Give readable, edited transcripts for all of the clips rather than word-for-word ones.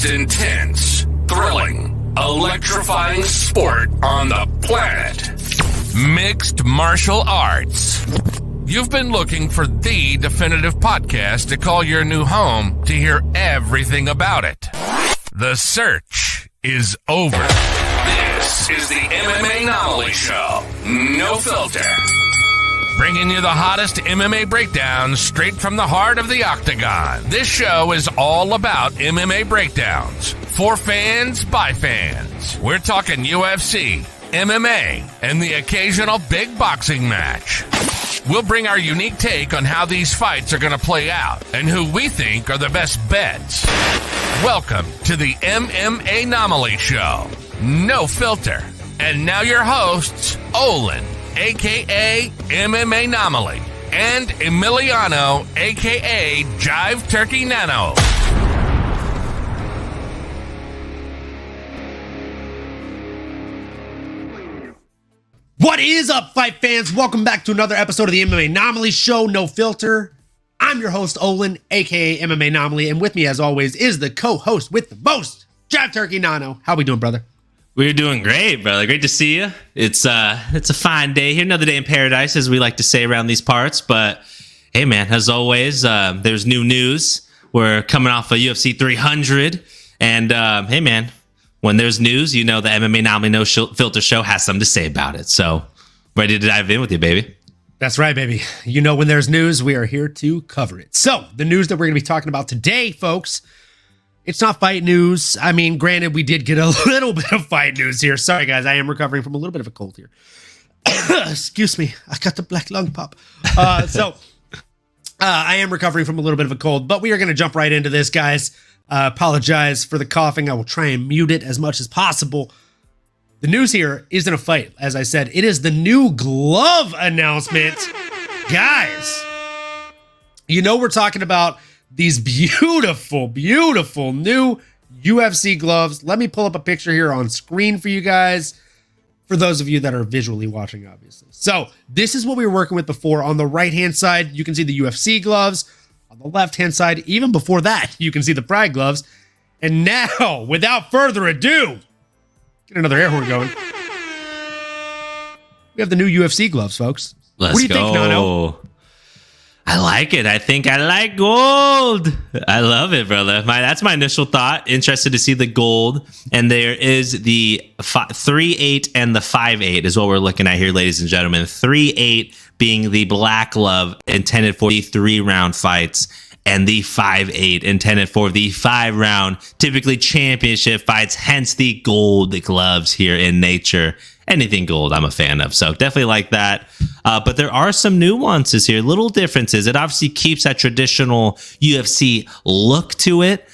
most intense, thrilling, electrifying sport on the planet. Mixed martial arts. You've been looking for the definitive podcast to call your new home to hear everything about it. The search is over. This is the MMAnomaly Show. No filter. Bringing you the hottest MMA breakdowns straight from the heart of the octagon. This show is all about MMA breakdowns. For fans, by fans. We're talking UFC, MMA, and the occasional big boxing match. We'll bring our unique take on how these fights are going to play out and who we think are the best bets. Welcome to the MMAnomaly Show. No filter. And now your hosts, Olin, a.k.a. MMAnomaly, and Emiliano, a.k.a. Jive Turkey Nano. What is up, fight fans? Welcome back to another episode of the MMAnomaly Show, No Filter. I'm your host, Olin, a.k.a. MMAnomaly, and with me, as always, is the co-host with the most, Jive Turkey Nano. How we doing, brother? We're doing great, brother. Great to see you. It's a fine day here. Another day in paradise, as we like to say around these parts. But hey, man, as always, there's new news. We're coming off of UFC 300. And hey, man, when there's news, you know the MMAnomaly No Filter Show has something to say about it. So ready to dive in with you, baby. That's right, baby. You know when there's news, we are here to cover it. So the news that we're going to be talking about today, folks, it's not fight news. I mean, granted, we did get a little bit of fight news here. Sorry, guys. I am recovering from a little bit of a cold here. Excuse me. I got the black lung pop. I am recovering from a little bit of a cold, but we are going to jump right into this, guys. Apologize for the coughing. I will try and mute it as much as possible. The news here isn't a fight. As I said, it is the new glove announcement. Guys, you know we're talking about these beautiful, beautiful new UFC gloves. Let me pull up a picture here on screen for you guys, for those of you that are visually watching, obviously. So this is what we were working with before. On the right-hand side, you can see the UFC gloves. On the left-hand side, even before that, you can see the Pride gloves. And now, without further ado, get another air horn going. We have the new UFC gloves, folks. Let's what do you think, Nano? I like it. I think I like gold. I love it, brother. That's my initial thought. Interested to see the gold. And there is the 3-8 and the 5-8 is what we're looking at here, ladies and gentlemen. 3-8 being the black glove intended for the 3-round fights, and the 5-8 intended for the 5-round, typically championship fights, hence the gold gloves here in nature. Anything gold I'm a fan of, so definitely like that. But there are some nuances here, little differences. It obviously keeps that traditional UFC look to it,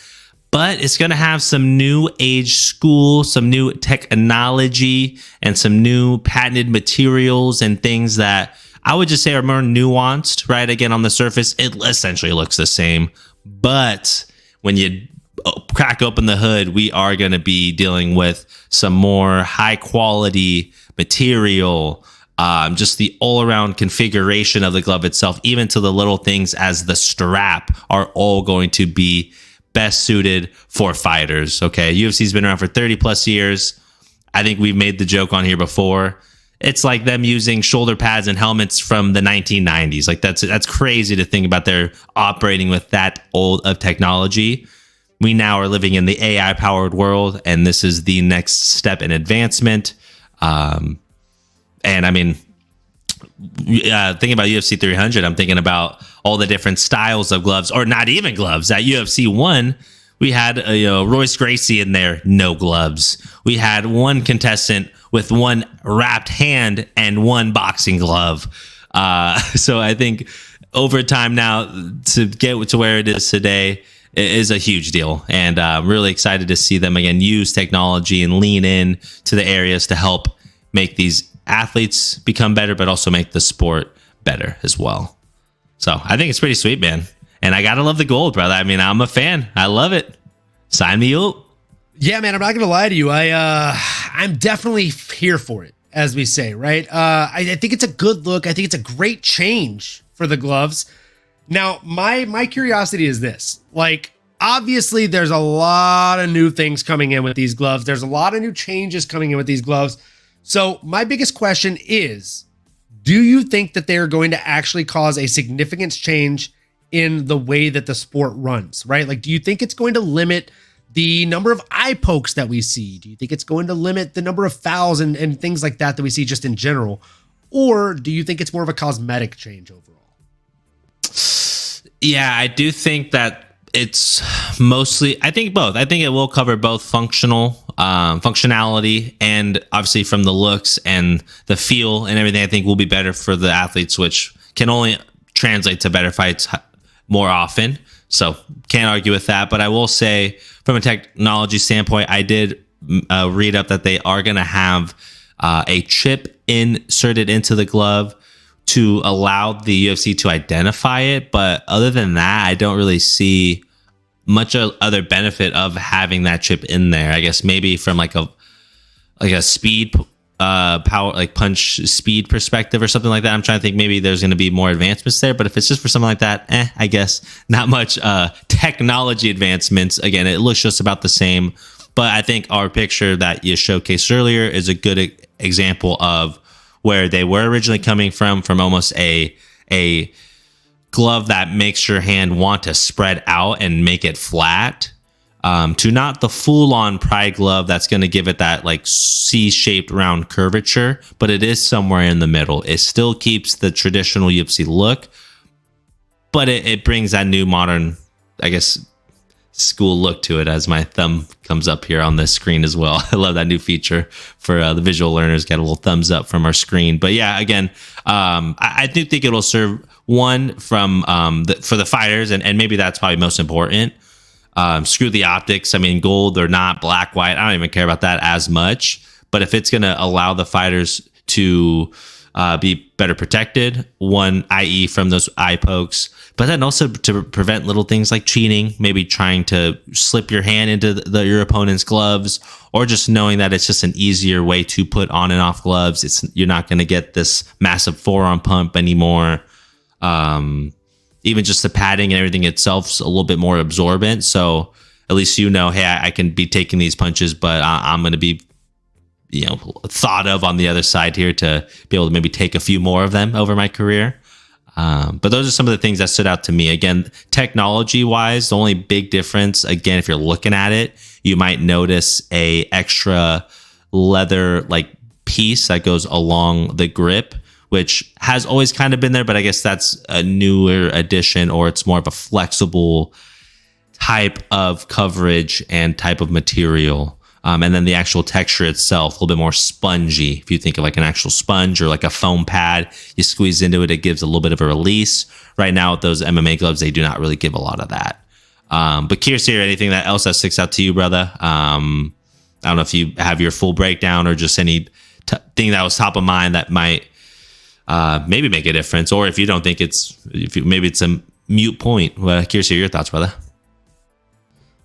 but it's going to have some new age school, some new technology, and some new patented materials and things that I would just say are more nuanced, right? Again, on the surface, it essentially looks the same, but when you crack open the hood, we are going to be dealing with some more high quality material, just the all around configuration of the glove itself, even to the little things as the strap, are all going to be best suited for fighters. Okay. UFC's been around for 30 plus years. I think we've made the joke on here before. It's like them using shoulder pads and helmets from the 1990s. Like that's crazy to think about. They're operating with that old of technology. We now are living in the AI-powered world, and this is the next step in advancement. And I mean, thinking about UFC 300, I'm thinking about all the different styles of gloves, or not even gloves. At UFC 1, we had Royce Gracie in there, no gloves. We had one contestant with one wrapped hand and one boxing glove. So I think over time now, to get to where it is today, is a huge deal, and I'm really excited to see them again use technology and lean in to the areas to help make these athletes become better, but also make the sport better as well. So I think it's pretty sweet, man. And I gotta love the gold, brother. I mean, I'm a fan. I love it. Sign me up. Yeah, man. I'm not gonna lie to you. I'm definitely here for it, as we say, right? I think it's a good look. I think it's a great change for the gloves. Now, my curiosity is this. Like, obviously there's a lot of new things coming in with these gloves. There's a lot of new changes coming in with these gloves. So my biggest question is, do you think that they're going to actually cause a significant change in the way that the sport runs, right? Like, do you think it's going to limit the number of eye pokes that we see? Do you think it's going to limit the number of fouls and things like that we see just in general? Or do you think it's more of a cosmetic change overall? Yeah, I do think that it's mostly, I think both. I think it will cover both functionality, and obviously from the looks and the feel and everything, I think will be better for the athletes, which can only translate to better fights more often. So can't argue with that. But I will say, from a technology standpoint, I did read up that they are going to have a chip inserted into the glove to allow the UFC to identify it. But other than that, I don't really see much other benefit of having that chip in there. I guess maybe from like a speed power, like punch speed perspective or something like that. I'm trying to think maybe there's going to be more advancements there, but if it's just for something like that, I guess not much technology advancements. Again, it looks just about the same, but I think our picture that you showcased earlier is a good example of where they were originally coming from almost a glove that makes your hand want to spread out and make it flat, to not the full-on Pride glove that's going to give it that like C-shaped round curvature, but it is somewhere in the middle. It still keeps the traditional UFC look, but it brings that new modern, I guess, school look to it, as my thumb comes up here on this screen as well. I love that new feature for the visual learners. Get a little thumbs up from our screen. But yeah, again, I do think it'll serve one from for the fighters, and maybe that's probably most important. Screw the optics. I mean, gold or not, black, white, I don't even care about that as much. But if it's going to allow the fighters to be better protected, one, i.e. from those eye pokes, but then also to prevent little things like cheating, maybe trying to slip your hand into your opponent's gloves, or just knowing that it's just an easier way to put on and off gloves. You're not going to get this massive forearm pump anymore. Even just the padding and everything itself's a little bit more absorbent. So at least you know, hey, I can be taking these punches, but I'm going to be, thought of on the other side here to be able to maybe take a few more of them over my career. But those are some of the things that stood out to me. Again, technology wise, the only big difference, again, if you're looking at it, you might notice a extra leather like piece that goes along the grip, which has always kind of been there, but I guess that's a newer addition, or it's more of a flexible type of coverage and type of material. And then the actual texture itself, a little bit more spongy. If you think of like an actual sponge or like a foam pad, you squeeze into it, it gives a little bit of a release. Right now with those MMA gloves, they do not really give a lot of that. But curious to hear anything else that sticks out to you, brother. I don't know if you have your full breakdown or just any thing that was top of mind that might maybe make a difference, or if you don't think maybe it's a mute point. Well, curious to hear your thoughts, brother.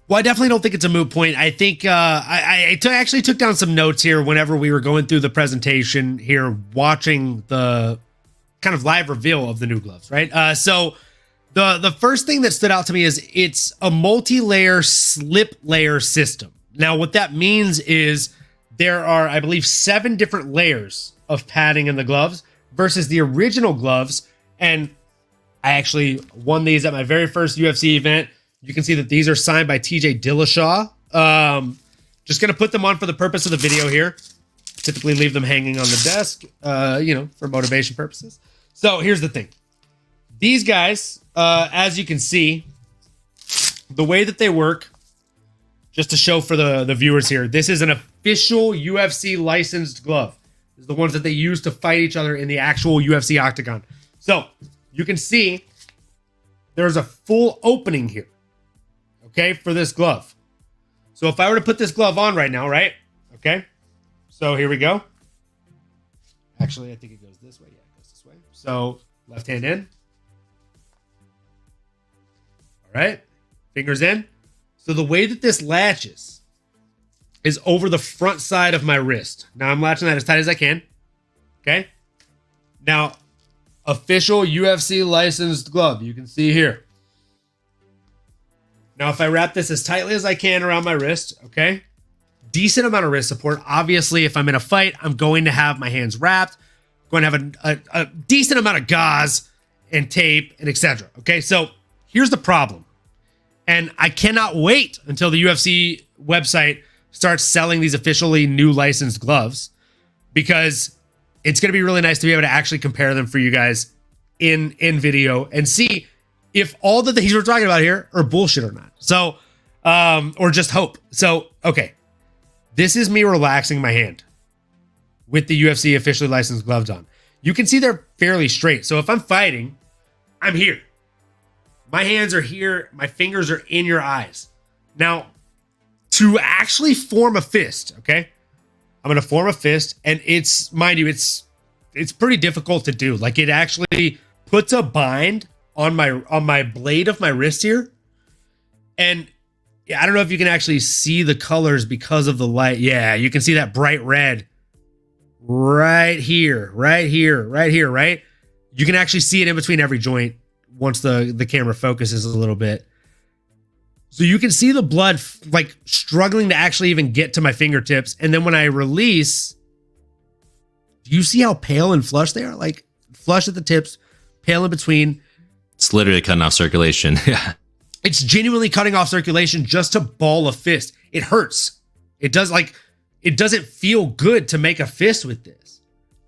Well, I definitely don't think it's a moot point. I think I actually took down some notes here whenever we were going through the presentation here, watching the kind of live reveal of the new gloves, right? So the first thing that stood out to me is it's a multi-layer slip layer system. Now, what that means is there are, I believe, 7 different layers of padding in the gloves versus the original gloves. And I actually won these at my very first UFC event. You can see that these are signed by TJ Dillashaw. Just going to put them on for the purpose of the video here. Typically leave them hanging on the desk, for motivation purposes. So here's the thing. These guys, as you can see, the way that they work, just to show for the viewers here, this is an official UFC licensed glove. This is the ones that they use to fight each other in the actual UFC octagon. So you can see there's a full opening here. Okay, for this glove. So if I were to put this glove on right now, right? Okay, so here we go. Actually, I think it goes this way. Yeah, it goes this way. So left hand in. All right, fingers in. So the way that this latches is over the front side of my wrist. Now I'm latching that as tight as I can. Okay. Now, official UFC licensed glove. You can see here. Now, if I wrap this as tightly as I can around my wrist, okay, decent amount of wrist support. Obviously, if I'm in a fight, I'm going to have my hands wrapped, going to have a decent amount of gauze and tape and etc. Okay, so here's the problem. And I cannot wait until the UFC website starts selling these officially new licensed gloves, because it's going to be really nice to be able to actually compare them for you guys in video and see if all the things we're talking about here are bullshit or not. So, or just hope. So, okay. This is me relaxing my hand with the UFC officially licensed gloves on. You can see they're fairly straight. So if I'm fighting, I'm here. My hands are here. My fingers are in your eyes. Now, to actually form a fist, okay? I'm going to form a fist, and it's, mind you, it's pretty difficult to do. Like, it actually puts a bind on my blade of my wrist here. And I don't know if you can actually see the colors because of the light. Yeah, you can see that bright red right here, right? You can actually see it in between every joint once the camera focuses a little bit. So you can see the blood like struggling to actually even get to my fingertips. And then when I release, do you see how pale and flush they are? Like flush at the tips, pale in between. It's literally cutting off circulation. Yeah. It's genuinely cutting off circulation just to ball a fist. It hurts. It doesn't feel good to make a fist with this.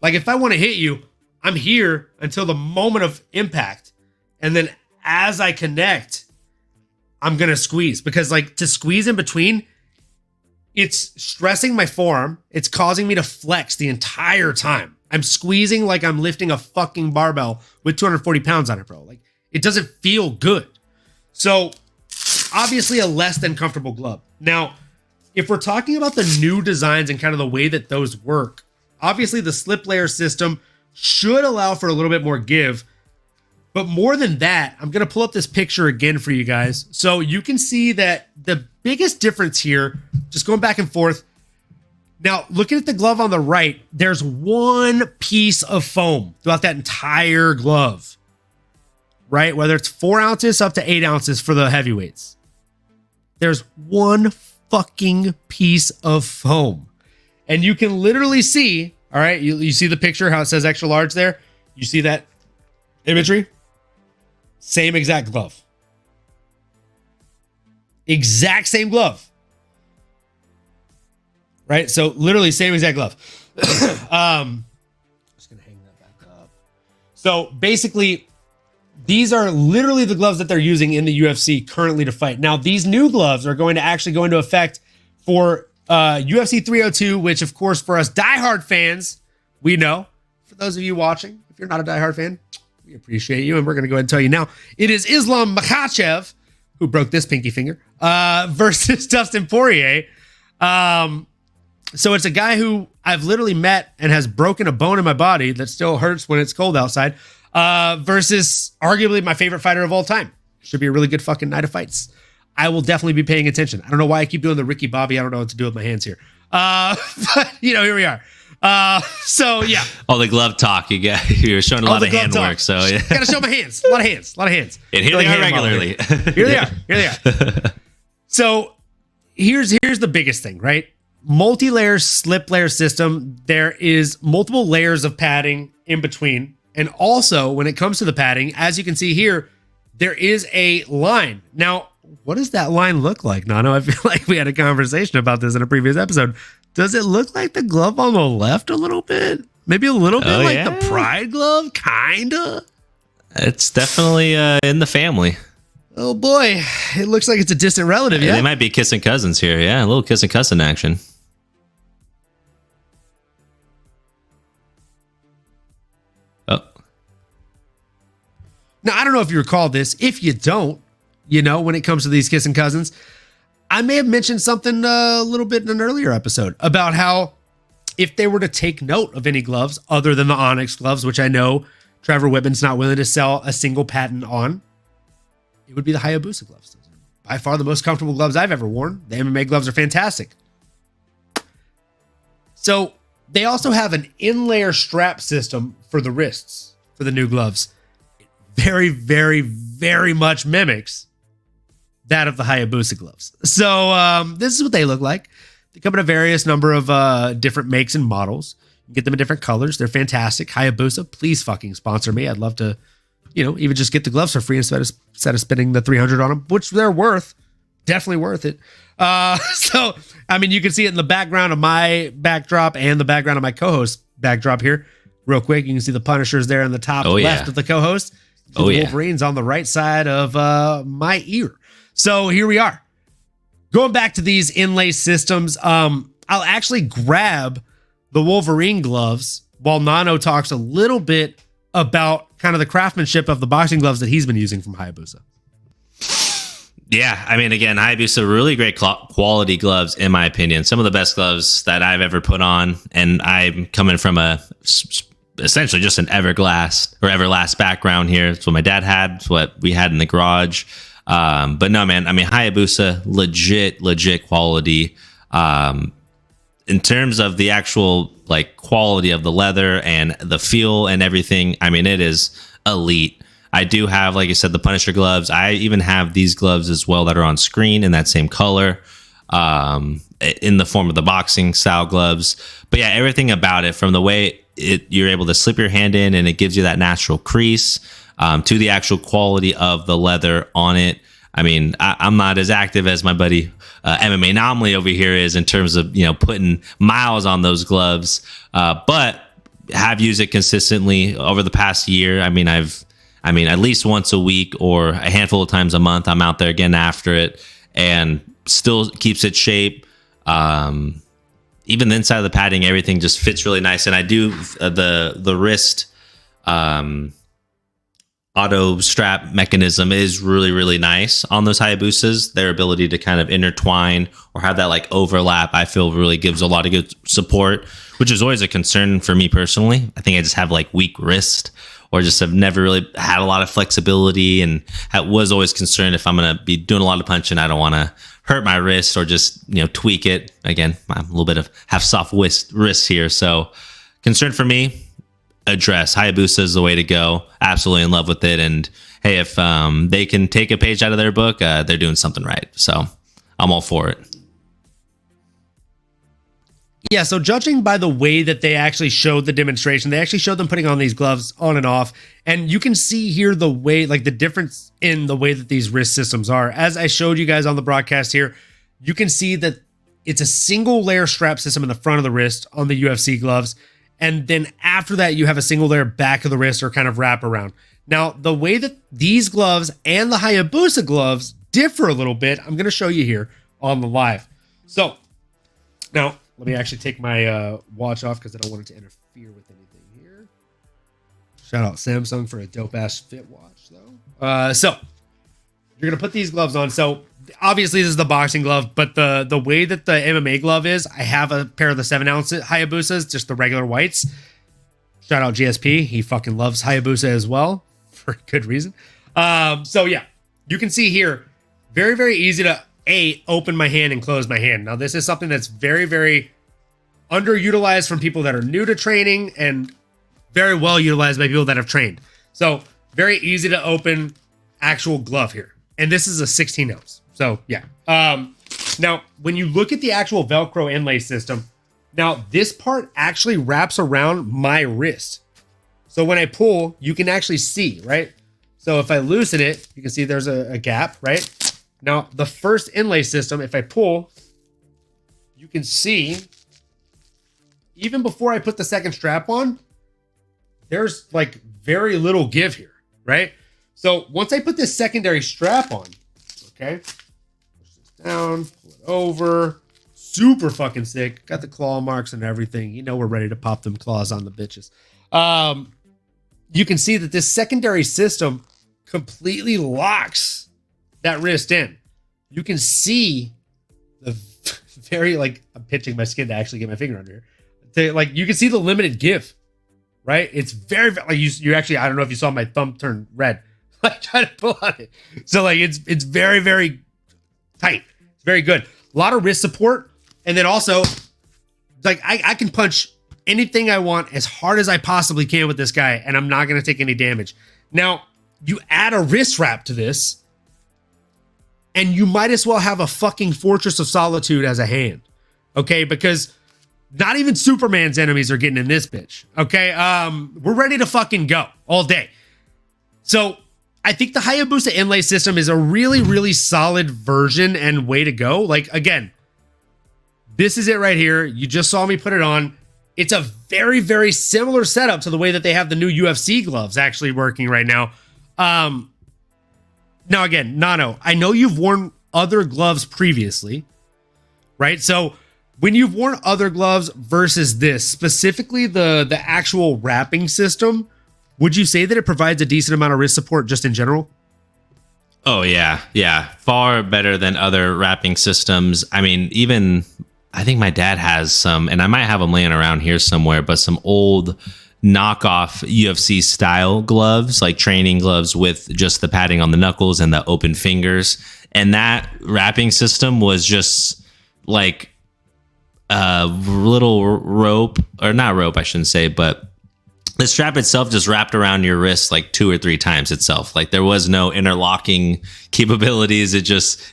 Like if I want to hit you, I'm here until the moment of impact. And then as I connect, I'm going to squeeze, because like to squeeze in between, it's stressing my forearm. It's causing me to flex the entire time. I'm squeezing like I'm lifting a fucking barbell with 240 pounds on it, bro. Like it doesn't feel good. So obviously a less than comfortable glove. Now, if we're talking about the new designs and kind of the way that those work, obviously the slip layer system should allow for a little bit more give. But more than that, I'm going to pull up this picture again for you guys. So you can see that the biggest difference here, just going back and forth. Now, looking at the glove on the right, there's one piece of foam throughout that entire glove, right? Whether it's 4 ounces up to 8 ounces for the heavyweights. There's one fucking piece of foam. And you can literally see, all right, you see the picture, how it says extra large there? You see that imagery? Same exact glove. Exact same glove. Right? So literally same exact glove. Just going to hang that back up. So basically, these are literally the gloves that they're using in the UFC currently to fight. Now, these new gloves are going to actually go into effect for UFC 302, which of course for us diehard fans, we know. For those of you watching, if you're not a diehard fan, we appreciate you, and we're going to go ahead and tell you now. It is Islam Makhachev, who broke this pinky finger, versus Dustin Poirier. So it's a guy who I've literally met and has broken a bone in my body that still hurts when it's cold outside, versus arguably my favorite fighter of all time. Should be a really good fucking night of fights. I will definitely be paying attention. I don't know why I keep doing the Ricky Bobby. I don't know what to do with my hands here. But, here we are. So yeah. All the glove talk you're showing a lot of hand work. So yeah. Gotta show my hands. A lot of hands. And here they are regularly. Here they are. So here's the biggest thing, right? Multi-layer slip layer system. There is multiple layers of padding in between. And also when it comes to the padding, as you can see here, there is a line. Now, what does that line look like, Nano? I feel like we had a conversation about this in a previous episode. Does it look like the glove on the left a little bit? Maybe a little bit like the Pride glove? Kinda? It's definitely in the family. Oh boy. It looks like it's a distant relative, yeah? They might be kissing cousins here. Yeah, a little kissing cousin action. Oh. Now, I don't know if you recall this. If you don't, when it comes to these kissing cousins, I may have mentioned something a little bit in an earlier episode about how if they were to take note of any gloves other than the Onyx gloves, which I know Trevor Whitman's not willing to sell a single patent on, it would be the Hayabusa gloves. Those are by far the most comfortable gloves I've ever worn. The MMA gloves are fantastic. So they also have an in-layer strap system for the wrists for the new gloves. It very, very, very much mimics that of the Hayabusa gloves. So this is what they look like. They come in a various number of different makes and models. You can get them in different colors. They're fantastic. Hayabusa, please fucking sponsor me. I'd love to, even just get the gloves for free instead of spending the $300 on them, which they're worth. Definitely worth it. So, I mean, you can see it in the background of my backdrop and the background of my co-host backdrop here. Real quick, you can see the Punishers there in the top left of the co-host. The Wolverines on the right side of my ear. So here we are. Going back to these inlay systems, I'll actually grab the Wolverine gloves while Nano talks a little bit about kind of the craftsmanship of the boxing gloves that he's been using from Hayabusa. Yeah, I mean, again, Hayabusa, really great quality gloves, in my opinion. Some of the best gloves that I've ever put on, and I'm coming from essentially just an Everlast background here. It's what my dad had. It's what we had in the garage. But no, man, I mean, Hayabusa, legit quality. In terms of the actual quality of the leather and the feel and everything, I mean, it is elite. I do have, like I said, the Punisher gloves. I even have these gloves as well that are on screen in that same color, in the form of the boxing style gloves. But yeah, everything about it, from the way you're able to slip your hand in and it gives you that natural crease, to the actual quality of the leather on it. I mean, I'm not as active as my buddy MMAnomaly over here is in terms of putting miles on those gloves, but have used it consistently over the past year. I mean, at least once a week or a handful of times a month, I'm out there getting after it, and still keeps its shape. Even the inside of the padding, everything just fits really nice. And I do the wrist auto strap mechanism is really nice on those Hayabusas. Their ability to kind of intertwine or have that overlap, I feel, really gives a lot of good support, which is always a concern for me personally. I think I just have weak wrist, or just have never really had a lot of flexibility, and was always concerned if I'm going to be doing a lot of punching, I don't want to hurt my wrist or just, tweak it. Again, I'm a little bit of have soft wrists here. So concern for me, address. Hayabusa is the way to go. Absolutely in love with it. And hey, if they can take a page out of their book, they're doing something right. So I'm all for it. Yeah, so judging by the way that they actually showed the demonstration, they actually showed them putting on these gloves on and off. And you can see here the way, the difference in the way that these wrist systems are. As I showed you guys on the broadcast here, you can see that it's a single layer strap system in the front of the wrist on the UFC gloves. And then after that, you have a single layer back of the wrist or kind of wrap around. Now, the way that these gloves and the Hayabusa gloves differ a little bit, I'm going to show you here on the live. So now, let me actually take my watch off because I don't want it to interfere with anything here. Shout out Samsung for a dope-ass fit watch, though. So you're going to put these gloves on. So obviously this is the boxing glove, but the way that the MMA glove is, I have a pair of the 7-ounce Hayabusas, just the regular whites. Shout out GSP. He fucking loves Hayabusa as well, for good reason. So yeah, you can see here, very easy to open my hand and close my hand. Now, this is something that's very underutilized from people that are new to training, and very well utilized by people that have trained. So very easy to open actual glove here. And this is a 16 ounce. So yeah. Now, when you look at the actual Velcro inlay system, now this part actually wraps around my wrist. So when I pull, you can actually see, right? So if I loosen it, you can see there's a gap, right? Now, the first inlay system, if I pull, you can see, even before I put the second strap on, there's very little give here, right? So once I put this secondary strap on, okay, push this down, pull it over, super fucking sick. Got the claw marks and everything. We're ready to pop them claws on the bitches. You can see that this secondary system completely locks that wrist in. You can see the very, I'm pitching my skin to actually get my finger under here. You can see the limited give, right? It's very, you actually, I don't know if you saw my thumb turn red. Trying to pull on it. So it's very tight. It's very good. A lot of wrist support. And then also, I can punch anything I want as hard as I possibly can with this guy, and I'm not going to take any damage. Now, you add a wrist wrap to this, and you might as well have a fucking Fortress of Solitude as a hand. Okay, because not even Superman's enemies are getting in this bitch. Okay, we're ready to fucking go all day. So I think the Hayabusa inlay system is a really, really solid version and way to go. Like, again, this is it right here. You just saw me put it on. It's a very, very similar setup to the way that they have the new UFC gloves actually working right now. Now, again, Nano, I know you've worn other gloves previously, right? So when you've worn other gloves versus this, specifically the actual wrapping system, would you say that it provides a decent amount of wrist support just in general? Oh, yeah. Yeah. Far better than other wrapping systems. I mean, even I think my dad has some, and I might have them laying around here somewhere, but some old knockoff UFC style gloves, like training gloves with just the padding on the knuckles and the open fingers. And that wrapping system was just like a little rope, or not rope, I shouldn't say, but the strap itself just wrapped around your wrist like 2 or 3 times itself. Like there was no interlocking capabilities. It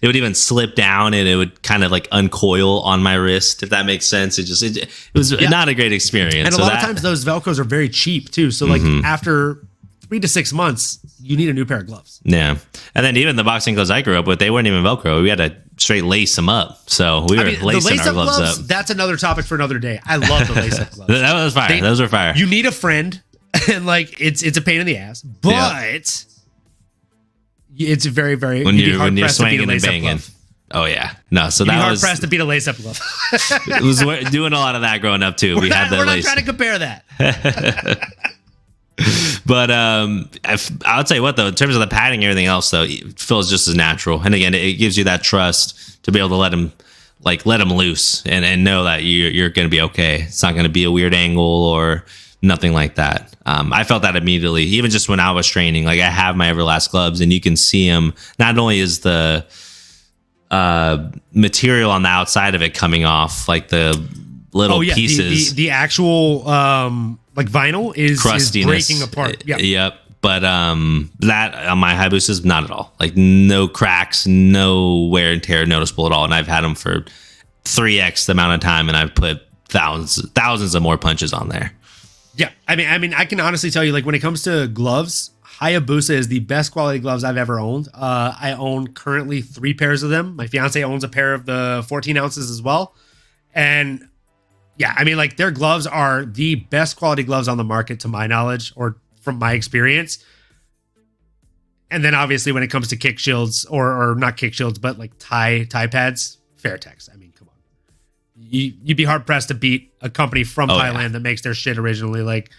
would even slip down and it would kind of like uncoil on my wrist, if that makes sense. It was not a great experience. And a lot of times those Velcros are very cheap too. So like after 3 to 6 months, you need a new pair of gloves. Yeah. And then even the boxing gloves I grew up with, they weren't even Velcro. We had to straight lace them up. So we were lacing our gloves up. That's another topic for another day. I love the lace up gloves. That was fire. Those were fire. You need a friend, and like it's a pain in the ass, but it's very, very when you're swinging and banging. Oh yeah, no. So that was hard pressed to beat a lace up glove. It was doing a lot of that growing up too. We're not trying to compare that. But I would say what though, in terms of the padding and everything else though, it feels just as natural. And again, it gives you that trust to be able to let him loose and know that you're going to be okay. It's not going to be a weird angle or nothing like that. I felt that immediately, even just when I was training. Like I have my Everlast gloves, and you can see them. Not only is the material on the outside of it coming off, like the little pieces, the actual like vinyl is breaking apart. Yeah. Yep. But that on my Hayabusas, not at all. Like no cracks, no wear and tear noticeable at all. And I've had them for 3x the amount of time, and I've put thousands of more punches on there. Yeah. I mean, I can honestly tell you, like when it comes to gloves, Hayabusa is the best quality gloves I've ever owned. I own currently 3 pairs of them. My fiance owns a pair of the 14 ounces as well. And yeah, I mean, like their gloves are the best quality gloves on the market to my knowledge, or from my experience. And then obviously when it comes to kick shields or not kick shields, but like tie pads, Fairtex. I mean, come on. You'd be hard pressed to beat a company from Thailand that makes their shit originally. Like,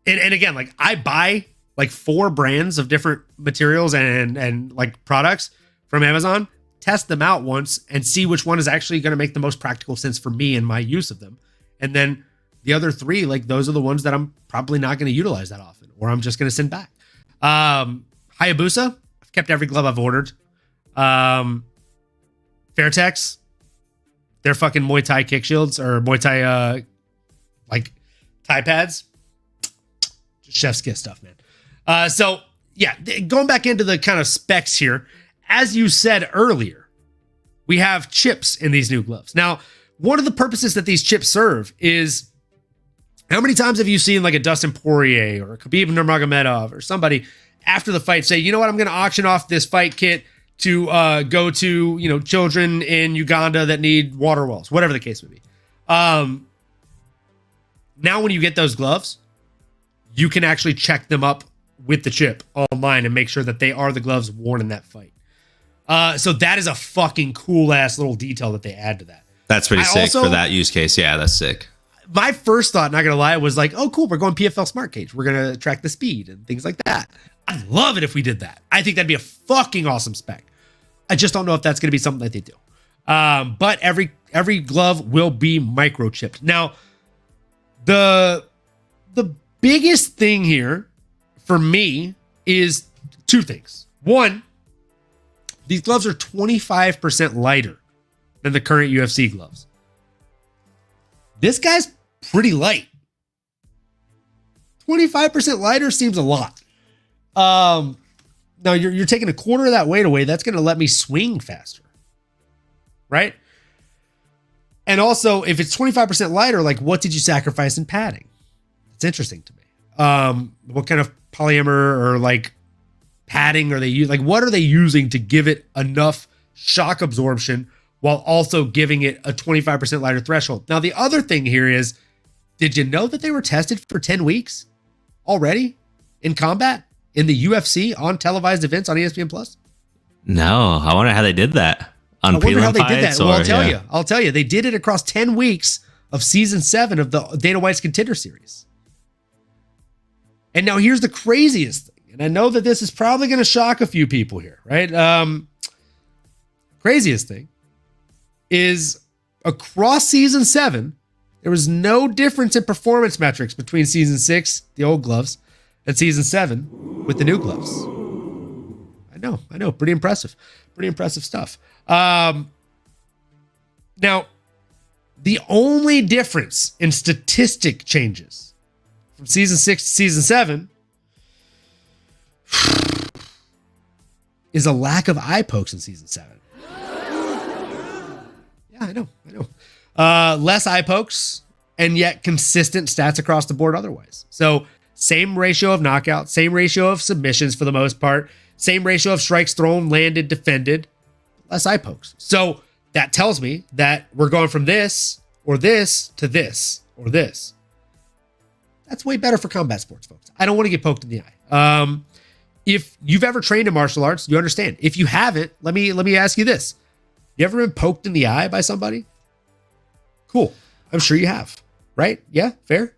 and again, like I buy like 4 brands of different materials and like products from Amazon, test them out once and see which one is actually going to make the most practical sense for me and my use of them. And then the other 3, like those are the ones that I'm probably not going to utilize that often, or I'm just going to send back. Hayabusa, I've kept every glove I've ordered. Fairtex, they're fucking Muay Thai kick shields or Muay Thai like Thai pads. Just chef's kiss stuff, man. So yeah, going back into the kind of specs here, as you said earlier, we have chips in these new gloves. Now, one of the purposes that these chips serve is, how many times have you seen like a Dustin Poirier or a Khabib Nurmagomedov or somebody after the fight say, you know what, I'm going to auction off this fight kit to go to, you know, children in Uganda that need water wells, whatever the case may be. Now, when you get those gloves, you can actually check them up with the chip online and make sure that they are the gloves worn in that fight. So that is a fucking cool ass little detail that they add to that. That's pretty sick for that use case. Yeah, that's sick. My first thought, not gonna lie, was like, oh cool, we're going PFL Smart Cage. We're gonna track the speed and things like that. I'd love it if we did that. I think that'd be a fucking awesome spec. I just don't know if that's gonna be something that they do. But every glove will be microchipped. Now, the biggest thing here for me is 2 things. One, these gloves are 25% lighter than the current UFC gloves. This guy's pretty light. 25% lighter seems a lot. Now you're taking a quarter of that weight away. That's going to let me swing faster, right? And also, if it's 25% lighter, like what did you sacrifice in padding? It's interesting to me. What kind of polymer or like padding are they using? Like what are they using to give it enough shock absorption while also giving it a 25% lighter threshold? Now, the other thing here is, did you know that they were tested for 10 weeks already in combat in the UFC on televised events on ESPN Plus? No, I wonder how they did that. On I wonder how prelim they did that. fights, Well, or- I'll tell you. They did it across 10 weeks of season 7 of the Dana White's Contender Series. And now here's the craziest thing. And I know that this is probably going to shock a few people here, right? Craziest thing is across season 7, there was no difference in performance metrics between season 6, the old gloves, and season 7 with the new gloves. I know. Pretty impressive stuff. Now, the only difference in statistic changes from season 6 to season 7 is a lack of eye pokes in season 7. Yeah, I know. Less eye pokes and yet consistent stats across the board otherwise. So same ratio of knockouts, same ratio of submissions for the most part, same ratio of strikes thrown, landed, defended, less eye pokes. So that tells me that we're going from this or this to this or this. That's way better for combat sports, folks. I don't want to get poked in the eye. If you've ever trained in martial arts, you understand. If you haven't, let me ask you this. You ever been poked in the eye by somebody? Cool. I'm sure you have, right? Yeah, fair?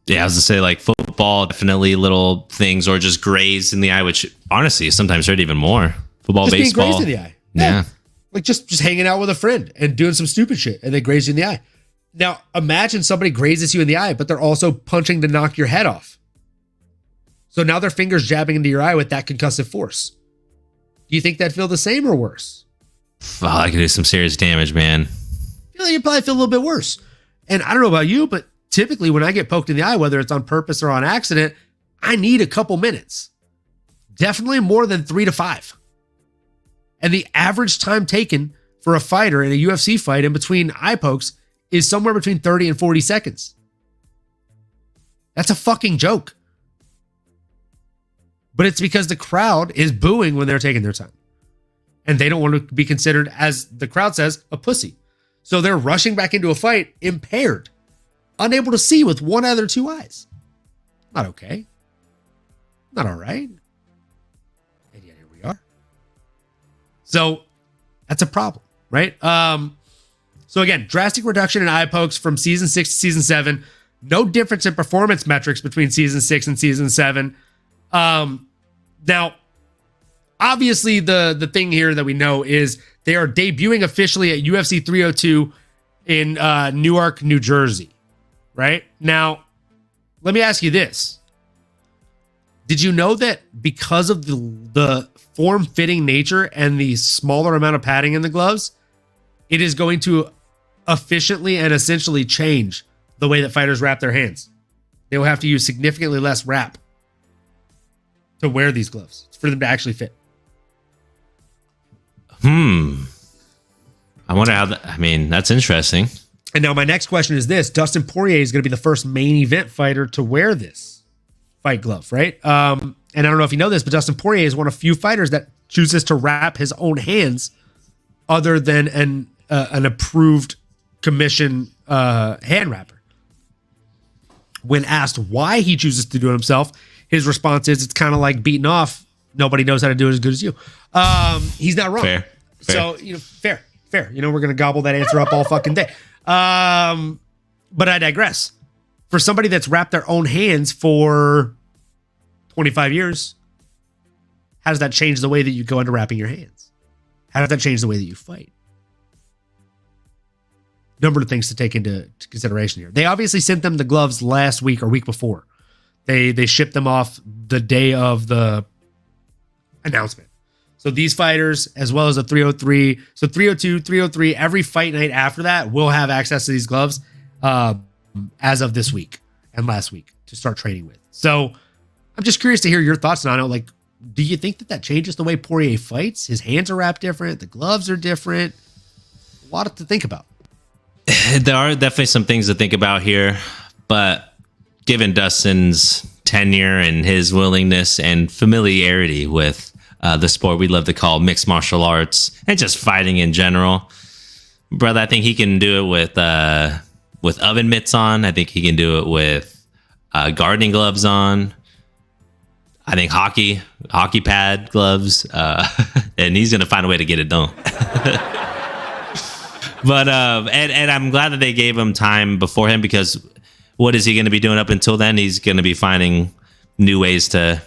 Yeah, I was to say, like football, definitely little things, or just grazed in the eye, which honestly sometimes hurt even more. Football, just baseball, being grazed in the eye. Yeah. Like just hanging out with a friend and doing some stupid shit and they graze you in the eye. Now, imagine somebody grazes you in the eye, but they're also punching to knock your head off. So now their fingers jabbing into your eye with that concussive force. Do you think that'd feel the same or worse? Oh, I could do some serious damage, man. I feel like you'd probably feel a little bit worse. And I don't know about you, but typically when I get poked in the eye, whether it's on purpose or on accident, I need a couple minutes. Definitely more than 3 to 5. And the average time taken for a fighter in a UFC fight in between eye pokes is somewhere between 30 and 40 seconds. That's a fucking joke. But it's because the crowd is booing when they're taking their time. And they don't want to be considered, as the crowd says, a pussy. So they're rushing back into a fight impaired, unable to see with one out of their 2 eyes. Not okay. Not all right. And yet here we are. So that's a problem, right? So again, drastic reduction in eye pokes from season 6 to season 7. No difference in performance metrics between season 6 and season 7. Now, obviously, the thing here that we know is they are debuting officially at UFC 302 in Newark, New Jersey, right? Now, let me ask you this. Did you know that because of the form-fitting nature and the smaller amount of padding in the gloves, it is going to efficiently and essentially change the way that fighters wrap their hands? They will have to use significantly less wrap to wear these gloves for them to actually fit. I wonder how that's interesting. And now my next question is this. Dustin Poirier is going to be the first main event fighter to wear this fight glove, right? And I don't know if you know this, but Dustin Poirier is one of few fighters that chooses to wrap his own hands other than an approved commission hand wrapper. When asked why he chooses to do it himself, his response is, it's kind of like beating off. Nobody knows how to do it as good as you. He's not wrong. Fair. So, fair. We're going to gobble that answer up all fucking day. But I digress. For somebody that's wrapped their own hands for 25 years, how does that change the way that you go into wrapping your hands? How does that change the way that you fight? Number of things to take into consideration here. They obviously sent them the gloves last week or week before. They shipped them off the day of the announcement. So these fighters, as well as the 303, so 302, 303, every fight night after that will have access to these gloves as of this week and last week to start training with. So I'm just curious to hear your thoughts on it. Like, do you think that changes the way Poirier fights? His hands are wrapped different. The gloves are different. A lot to think about. There are definitely some things to think about here, but given Dustin's tenure and his willingness and familiarity with the sport we love to call mixed martial arts and just fighting in general, brother, I think he can do it with oven mitts on. I think he can do it with gardening gloves on. I think hockey pad gloves, and he's gonna find a way to get it done. But and I'm glad that they gave him time before him, because what is he going to be doing up until then? He's going to be finding new ways to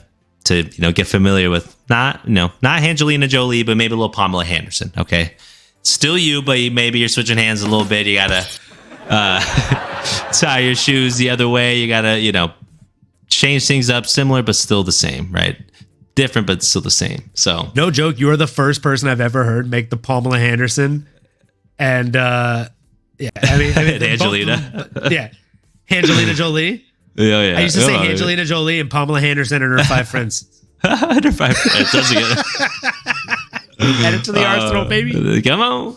get familiar with not Angelina Jolie, but maybe a little Pamela Henderson. Okay, still you, but maybe you're switching hands a little bit. You gotta tie your shoes the other way. You gotta change things up, similar but still the same, right? Different but still the same. So no joke, you are the first person I've ever heard make the Pamela Henderson. And I mean Angelina. Angelina Jolie. Yeah. I used to say Angelina Jolie and Pamela Henderson and her 5 friends. Her 5 friends. That's good. Add it to the arsenal, baby. Come on.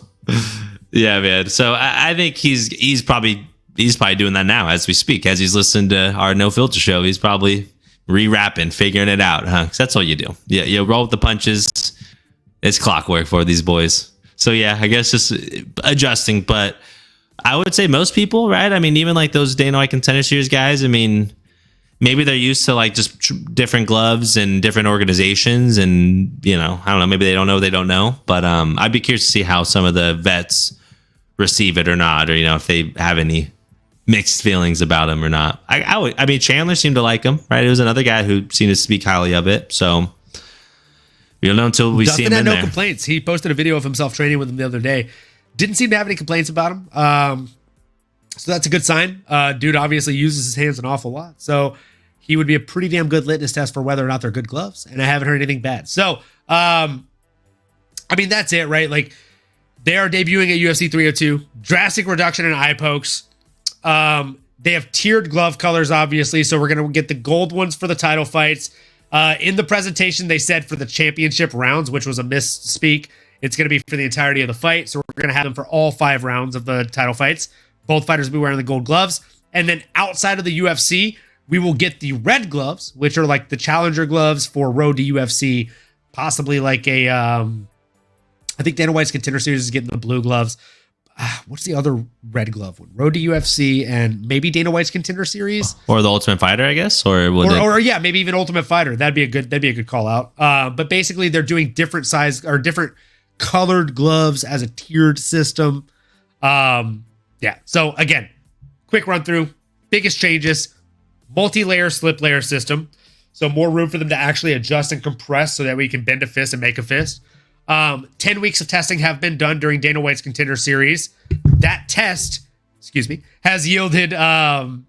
Yeah, man. So I think he's probably doing that now as we speak, as he's listening to our No Filter show. He's probably rewrapping, figuring it out, huh? 'Cause that's all you do. Yeah, you roll with the punches. It's clockwork for these boys. So yeah, I guess just adjusting, but I would say most people, right? I mean, even like those Dana White Contender Series guys, I mean, maybe they're used to like just different gloves and different organizations, and I don't know, maybe they don't know, but I'd be curious to see how some of the vets receive it or not, or if they have any mixed feelings about him or not. I mean, Chandler seemed to like him, right? It was another guy who seemed to speak highly of it, so. You'll know until we see him in there. No complaints. He posted a video of himself training with him the other day. Didn't seem to have any complaints about him. So that's a good sign. Dude obviously uses his hands an awful lot. So he would be a pretty damn good litmus test for whether or not they're good gloves. And I haven't heard anything bad. So, I mean, that's it, right? Like, they are debuting at UFC 302. Drastic reduction in eye pokes. They have tiered glove colors, obviously. So we're going to get the gold ones for the title fights. In the presentation, they said for the championship rounds, which was a misspeak, it's going to be for the entirety of the fight. So we're going to have them for all 5 rounds of the title fights. Both fighters will be wearing the gold gloves. And then outside of the UFC, we will get the red gloves, which are like the challenger gloves for Road to UFC. Possibly like I think Dana White's Contender Series is getting the blue gloves. What's the other red glove one? Road to UFC and maybe Dana White's Contender Series, or the Ultimate Fighter, I guess, or yeah, maybe even Ultimate Fighter. That'd be a good call out. But basically, they're doing different size or different colored gloves as a tiered system. Yeah. So again, quick run through. Biggest changes: multi-layer slip layer system, so more room for them to actually adjust and compress, so that we can bend a fist and make a fist. 10 weeks of testing have been done during Dana White's Contender Series. That test, has yielded no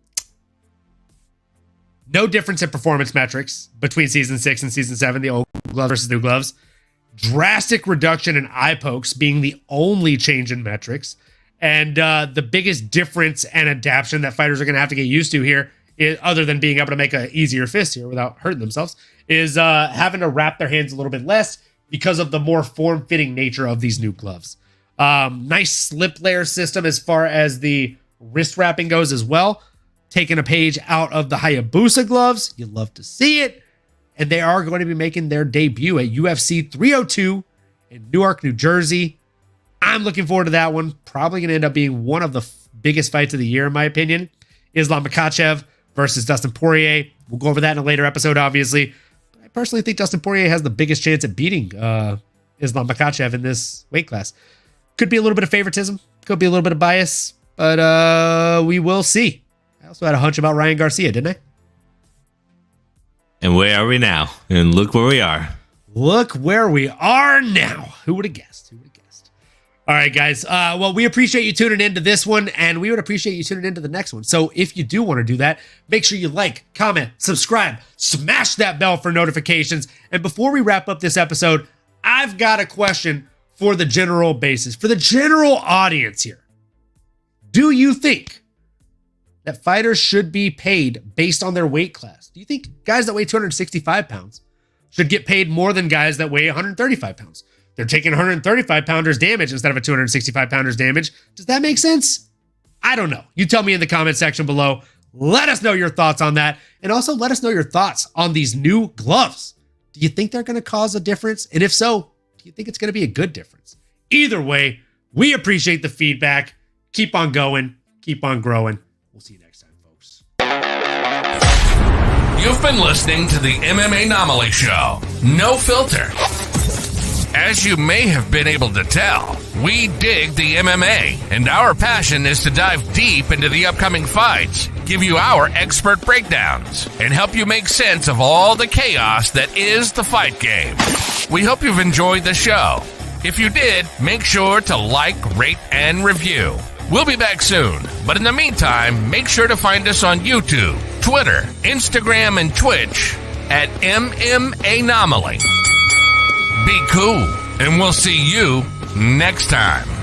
difference in performance metrics between season 6 and season 7, the old gloves versus new gloves. Drastic reduction in eye pokes being the only change in metrics. And the biggest difference and adaptation that fighters are going to have to get used to here, other than being able to make an easier fist here without hurting themselves, is having to wrap their hands a little bit less, because of the more form-fitting nature of these new gloves. Nice slip layer system as far as the wrist wrapping goes as well. Taking a page out of the Hayabusa gloves. You love to see it. And they are going to be making their debut at UFC 302 in Newark, New Jersey. I'm looking forward to that one. Probably going to end up being one of the biggest fights of the year, in my opinion. Islam Makhachev versus Dustin Poirier. We'll go over that in a later episode, obviously. I personally think Dustin Poirier has the biggest chance at beating Islam Makhachev in this weight class. Could be a little bit of favoritism. Could be a little bit of bias. But we will see. I also had a hunch about Ryan Garcia, didn't I? And where are we now? And look where we are. Look where we are now. Who would have guessed? Who would have guessed? All right, guys. Well, we appreciate you tuning into this one, and we would appreciate you tuning into the next one. So if you do want to do that, make sure you like, comment, subscribe, smash that bell for notifications. And before we wrap up this episode, I've got a question for the general basis, for the general audience here. Do you think that fighters should be paid based on their weight class? Do you think guys that weigh 265 pounds should get paid more than guys that weigh 135 pounds. They're taking 135 pounders damage instead of a 265 pounders damage. Does that make sense? I don't know. You tell me in the comment section below. Let us know your thoughts on that. And also let us know your thoughts on these new gloves. Do you think they're going to cause a difference? And if so, do you think it's going to be a good difference? Either way, we appreciate the feedback. Keep on going. Keep on growing. We'll see you next time, folks. You've been listening to the MMAnomaly Show. No filter. As you may have been able to tell, we dig the MMA, and our passion is to dive deep into the upcoming fights, give you our expert breakdowns, and help you make sense of all the chaos that is the fight game. We hope you've enjoyed the show. If you did, make sure to like, rate, and review. We'll be back soon, but in the meantime, make sure to find us on YouTube, Twitter, Instagram, and Twitch at MMAnomaly. Be cool, and we'll see you next time.